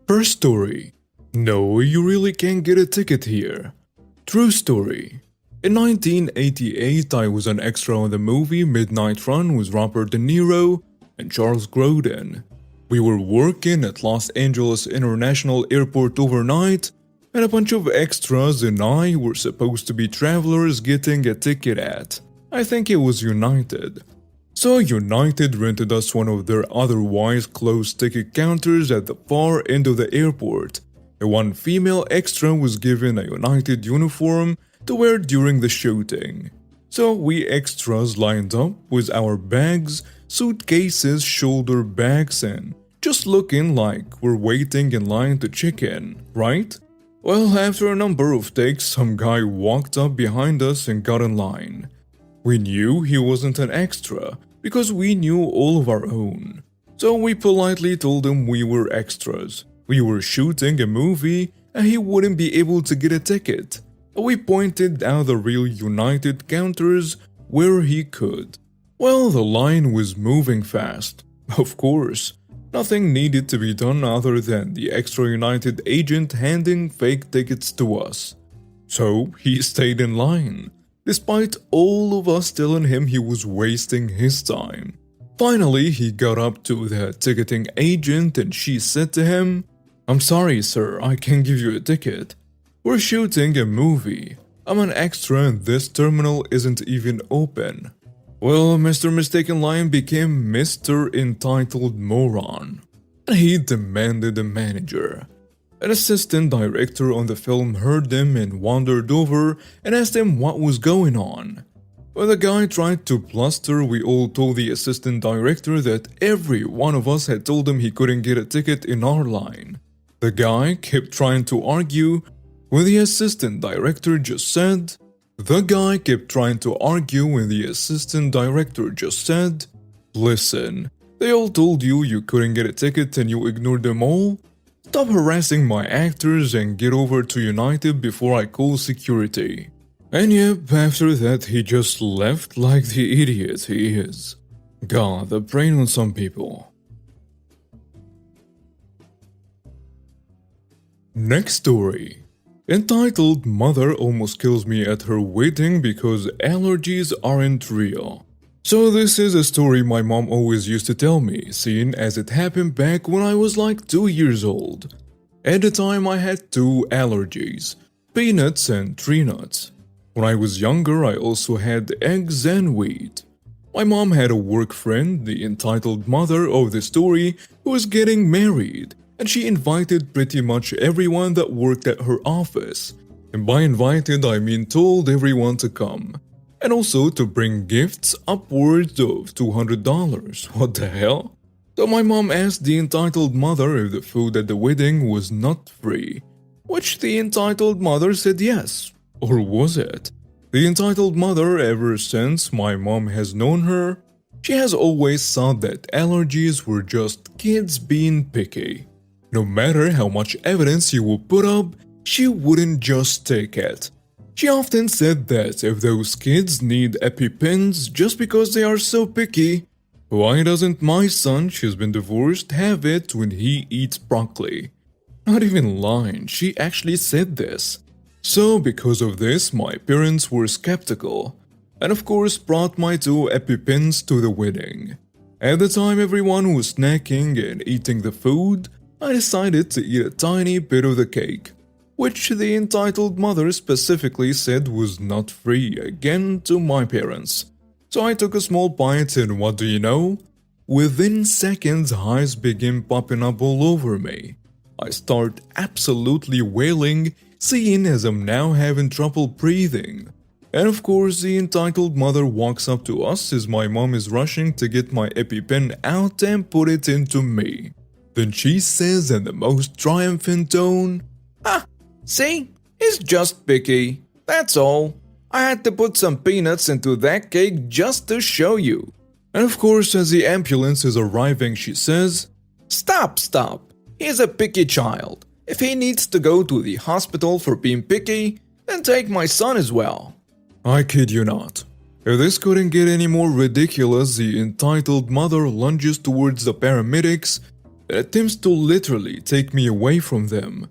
First story. No, you really can't get a ticket here. True story. In 1988, I was an extra on the movie Midnight Run with Robert De Niro and Charles Grodin. We were working at Los Angeles International Airport overnight, and a bunch of extras and I were supposed to be travelers getting a ticket at, I think it was United. So United rented us one of their otherwise closed ticket counters at the far end of the airport, and one female extra was given a United uniform to wear during the shooting. So we extras lined up with our bags, suitcases, shoulder bags, and just looking like we're waiting in line to check in, right? Well, after a number of takes, some guy walked up behind us and got in line. We knew he wasn't an extra because we knew all of our own. So we politely told him we were extras. We were shooting a movie and he wouldn't be able to get a ticket. We pointed out the real United counters where he could. Well, the line was moving fast. Of course, nothing needed to be done other than the extra United agent handing fake tickets to us. So he stayed in line, despite all of us telling him he was wasting his time. Finally, he got up to the ticketing agent and she said to him, "I'm sorry, sir, I can't give you a ticket. We're shooting a movie. I'm an extra and this terminal isn't even open." Well, Mr. Mistaken Lion became Mr. Entitled Moron, and he demanded a manager. An assistant director on the film heard him and wandered over and asked him what was going on. When the guy tried to bluster, we all told the assistant director that every one of us had told him he couldn't get a ticket in our line. The guy kept trying to argue when the assistant director just said, "Listen, they all told you couldn't get a ticket and you ignored them all? Stop harassing my actors and get over to United before I call security." And yep, after that he just left like the idiot he is. God, the brain on some people. Next story. Entitled Mother Almost Kills Me at Her Wedding Because Allergies Aren't Real. So this is a story my mom always used to tell me, seeing as it happened back when I was like 2 years old. At the time I had 2 allergies, peanuts and tree nuts. When I was younger I also had eggs and wheat. My mom had a work friend, the entitled mother of the story, who was getting married, and she invited pretty much everyone that worked at her office. And by invited I mean told everyone to come. And also to bring gifts upwards of $200. What the hell? So my mom asked the entitled mother if the food at the wedding was not free, which the entitled mother said yes. Or was it? The entitled mother, ever since my mom has known her, she has always thought that allergies were just kids being picky. No matter how much evidence you will put up, she wouldn't just take it. She often said that if those kids need EpiPens just because they are so picky, why doesn't my son, she's been divorced, have it when he eats broccoli? Not even lying, she actually said this. So because of this, my parents were skeptical, and of course brought my 2 EpiPens to the wedding. At the time everyone was snacking and eating the food, I decided to eat a tiny bit of the cake, which the entitled mother specifically said was not free, again to my parents. So I took a small bite and what do you know? Within seconds hives begin popping up all over me. I start absolutely wailing, seeing as I'm now having trouble breathing. And of course the entitled mother walks up to us as my mom is rushing to get my EpiPen out and put it into me. Then she says in the most triumphant tone, "Ah, see? He's just picky. That's all. I had to put some peanuts into that cake just to show you." And of course, as the ambulance is arriving, she says, Stop. He's a picky child. If he needs to go to the hospital for being picky, then take my son as well." I kid you not. If this couldn't get any more ridiculous, the entitled mother lunges towards the paramedics that attempts to literally take me away from them.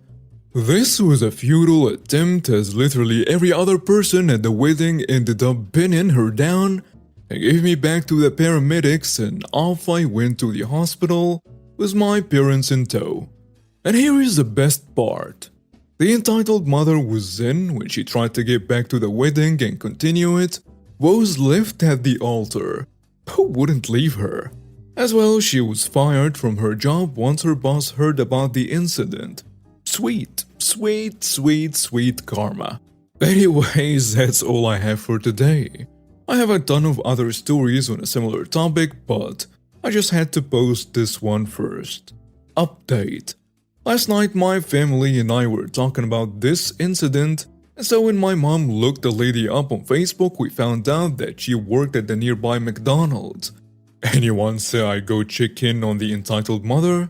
This was a futile attempt as literally every other person at the wedding ended up pinning her down and gave me back to the paramedics, and off I went to the hospital with my parents in tow. And here is the best part. The entitled mother was in when she tried to get back to the wedding and continue it, was left at the altar. Who wouldn't leave her? As well, she was fired from her job once her boss heard about the incident. Sweet, sweet, sweet, sweet karma. Anyways, that's all I have for today. I have a ton of other stories on a similar topic, but I just had to post this one first. Update. Last night my family and I were talking about this incident, and so when my mom looked the lady up on Facebook, we found out that she worked at the nearby McDonald's. Anyone say I go check in on the entitled mother?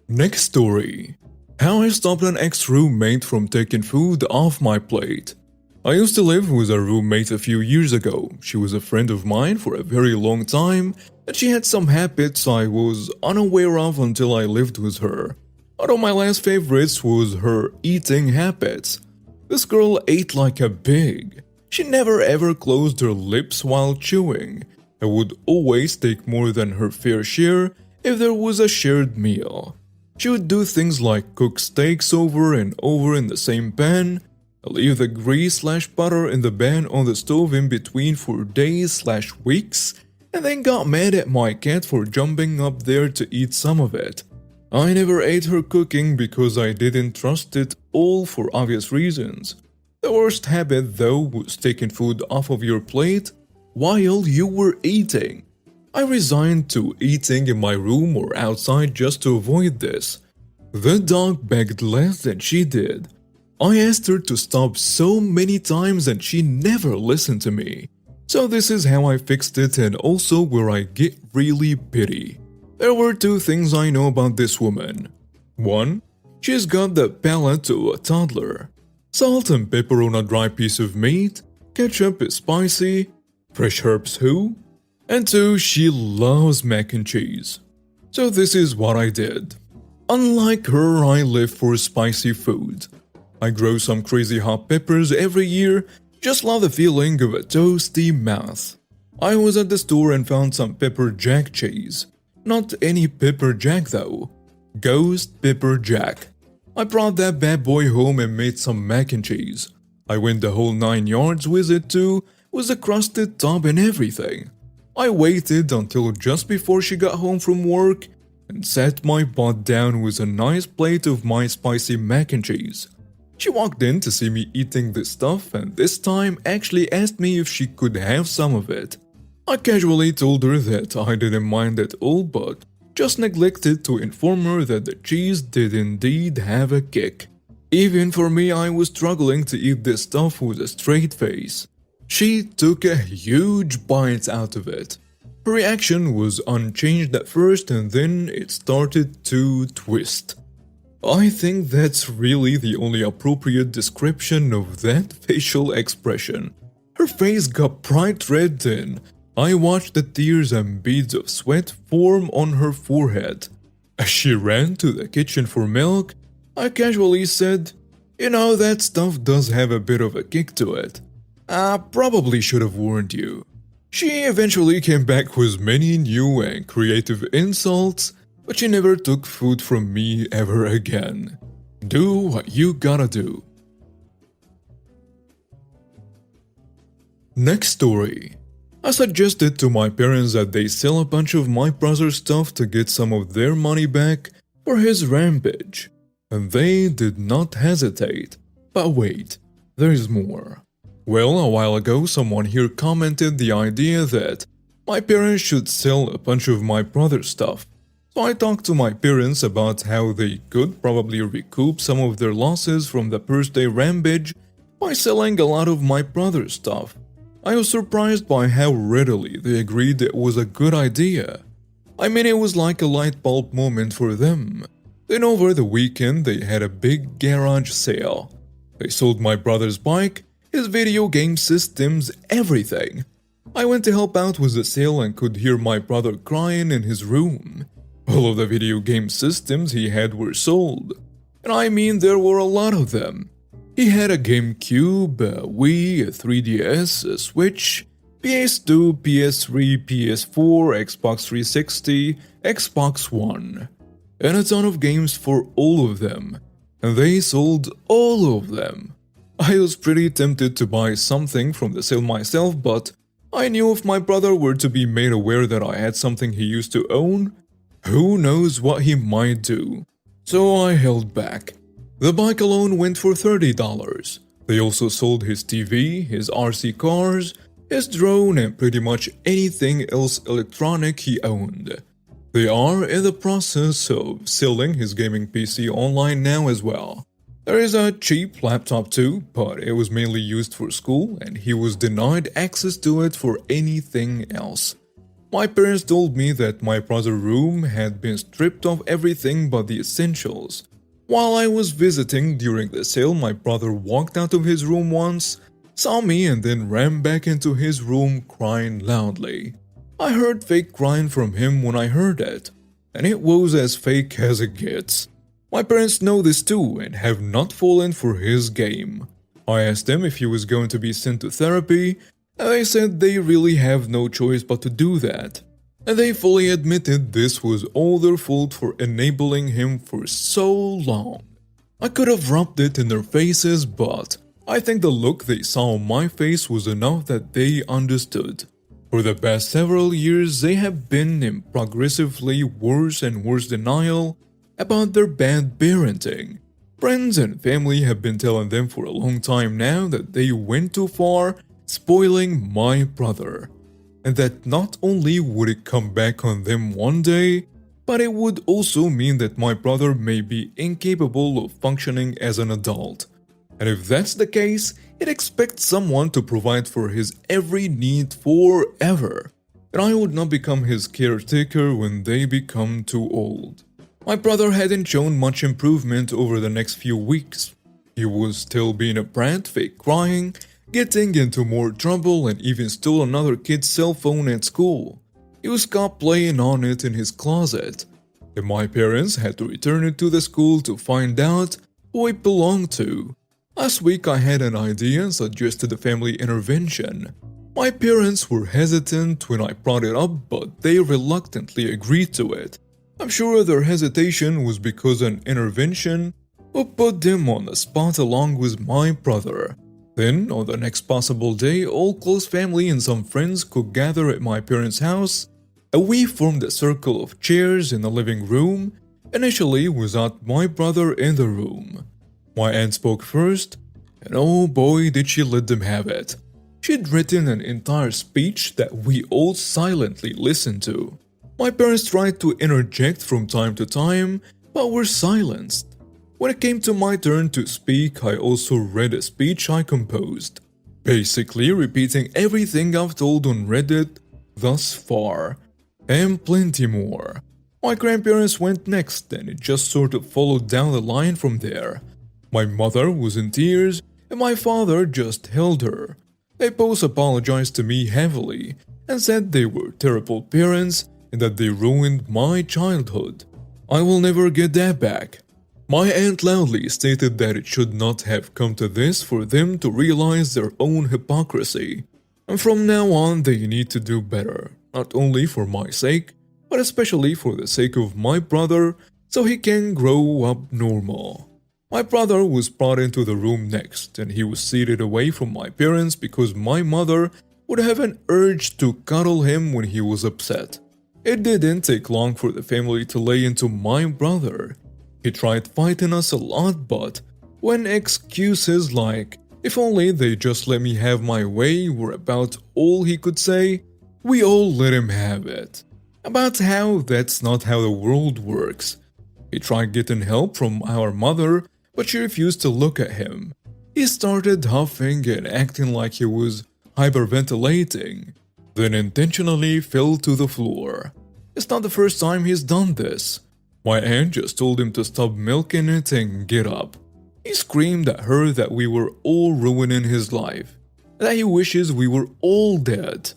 Next story. How I stopped an ex-roommate from taking food off my plate. I used to live with a roommate a few years ago. She was a friend of mine for a very long time, and she had some habits I was unaware of until I lived with her. One of my last favorites was her eating habits. This girl ate like a pig. She never ever closed her lips while chewing, and would always take more than her fair share if there was a shared meal. She would do things like cook steaks over and over in the same pan, leave the grease/butter in the pan on the stove in between for days/weeks, and then got mad at my cat for jumping up there to eat some of it. I never ate her cooking because I didn't trust it all for obvious reasons. The worst habit though was taking food off of your plate while you were eating. I resigned to eating in my room or outside just to avoid this. The dog begged less than she did. I asked her to stop so many times and she never listened to me. So this is how I fixed it, and also where I get really pity. There were two things I know about this woman. One, she's got the palate of a toddler. Salt and pepper on a dry piece of meat, ketchup is spicy, fresh herbs who? And two, she loves mac and cheese. So this is what I did. Unlike her, I live for spicy food. I grow some crazy hot peppers every year, just love the feeling of a toasty mouth. I was at the store and found some pepper jack cheese. Not any pepper jack though. Ghost pepper jack. I brought that bad boy home and made some mac and cheese. I went the whole 9 yards with it too, with the crusted top and everything. I waited until just before she got home from work and sat my butt down with a nice plate of my spicy mac and cheese. She walked in to see me eating this stuff and this time actually asked me if she could have some of it. I casually told her that I didn't mind at all, but just neglected to inform her that the cheese did indeed have a kick. Even for me, I was struggling to eat this stuff with a straight face. She took a huge bite out of it. Her reaction was unchanged at first and then it started to twist. I think that's really the only appropriate description of that facial expression. Her face got bright red and I watched the tears and beads of sweat form on her forehead. As she ran to the kitchen for milk, I casually said, "You know, that stuff does have a bit of a kick to it. I probably should have warned you." She eventually came back with many new and creative insults, but she never took food from me ever again. Do what you gotta do. Next story. I suggested to my parents that they sell a bunch of my brother's stuff to get some of their money back for his rampage, and they did not hesitate. But wait, there is more. Well, a while ago someone here commented the idea that my parents should sell a bunch of my brother's stuff. So I talked to my parents about how they could probably recoup some of their losses from the birthday rampage by selling a lot of my brother's stuff. I was surprised by how readily they agreed it was a good idea. I mean, it was like a light bulb moment for them. Then over the weekend they had a big garage sale. They sold my brother's bike, his video game systems, everything. I went to help out with the sale and could hear my brother crying in his room. All of the video game systems he had were sold. And I mean, there were a lot of them. He had a GameCube, a Wii, a 3DS, a Switch, PS2, PS3, PS4, Xbox 360, Xbox One, and a ton of games for all of them. And they sold all of them. I was pretty tempted to buy something from the sale myself, but I knew if my brother were to be made aware that I had something he used to own, who knows what he might do. So I held back. The bike alone went for $30. They also sold his TV, his RC cars, his drone, and pretty much anything else electronic he owned. They are in the process of selling his gaming PC online now as well. There is a cheap laptop too, but it was mainly used for school and he was denied access to it for anything else. My parents told me that my brother's room had been stripped of everything but the essentials. While I was visiting during the sale, my brother walked out of his room once, saw me and then ran back into his room crying loudly. I heard fake crying from him when I heard it, and it was as fake as it gets. My parents know this too and have not fallen for his game. I asked them if he was going to be sent to therapy, and they said they really have no choice but to do that. And they fully admitted this was all their fault for enabling him for so long. I could have rubbed it in their faces, but I think the look they saw on my face was enough that they understood. For the past several years, they have been in progressively worse and worse denial about their bad parenting. Friends and family have been telling them for a long time now that they went too far, spoiling my brother. And that not only would it come back on them one day, but it would also mean that my brother may be incapable of functioning as an adult. And if that's the case, it expects someone to provide for his every need forever. And I would not become his caretaker when they become too old. My brother hadn't shown much improvement over the next few weeks. He was still being a brat, fake crying, getting into more trouble, and even stole another kid's cell phone at school. He was caught playing on it in his closet, and my parents had to return it to the school to find out who it belonged to. Last week I had an idea and suggested a family intervention. My parents were hesitant when I brought it up, but they reluctantly agreed to it. I'm sure their hesitation was because an intervention would put them on the spot along with my brother. Then, on the next possible day, all close family and some friends could gather at my parents' house, and we formed a circle of chairs in the living room, initially without my brother in the room. My aunt spoke first, and oh boy did she let them have it. She'd written an entire speech that we all silently listened to. My parents tried to interject from time to time, but were silenced. When it came to my turn to speak, I also read a speech I composed, basically repeating everything I've told on Reddit thus far, and plenty more. My grandparents went next, and it just sort of followed down the line from there. My mother was in tears, and my father just held her. They both apologized to me heavily, and said they were terrible parents and that they ruined my childhood. I will never get that back. My aunt loudly stated that it should not have come to this for them to realize their own hypocrisy. And from now on they need to do better, not only for my sake, but especially for the sake of my brother, so he can grow up normal. My brother was brought into the room next, and he was seated away from my parents because my mother would have an urge to cuddle him when he was upset. It didn't take long for the family to lay into my brother. He tried fighting us a lot, but when excuses like, "If only they just let me have my way," were about all he could say, we all let him have it. About how that's not how the world works. He tried getting help from our mother, but she refused to look at him. He started huffing and acting like he was hyperventilating, then intentionally fell to the floor. It's not the first time he's done this. My aunt just told him to stop milking it and get up. He screamed at her that we were all ruining his life, that he wishes we were all dead.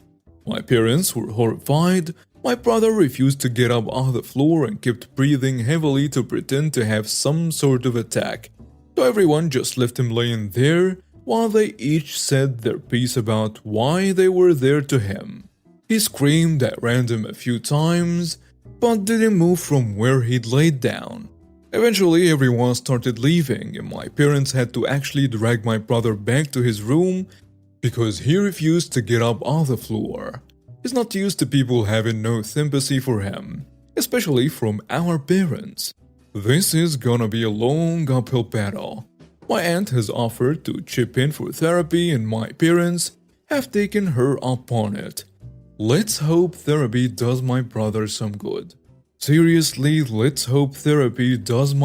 My parents were horrified. My brother refused to get up off the floor and kept breathing heavily to pretend to have some sort of attack. So everyone just left him laying there while they each said their piece about why they were there to him. He screamed at random a few times, but didn't move from where he'd laid down. Eventually, everyone started leaving, and my parents had to actually drag my brother back to his room because he refused to get up off the floor. He's not used to people having no sympathy for him, especially from our parents. This is gonna be a long uphill battle. My aunt has offered to chip in for therapy, and my parents have taken her up on it. Let's hope therapy does my brother some good. Seriously, let's hope therapy does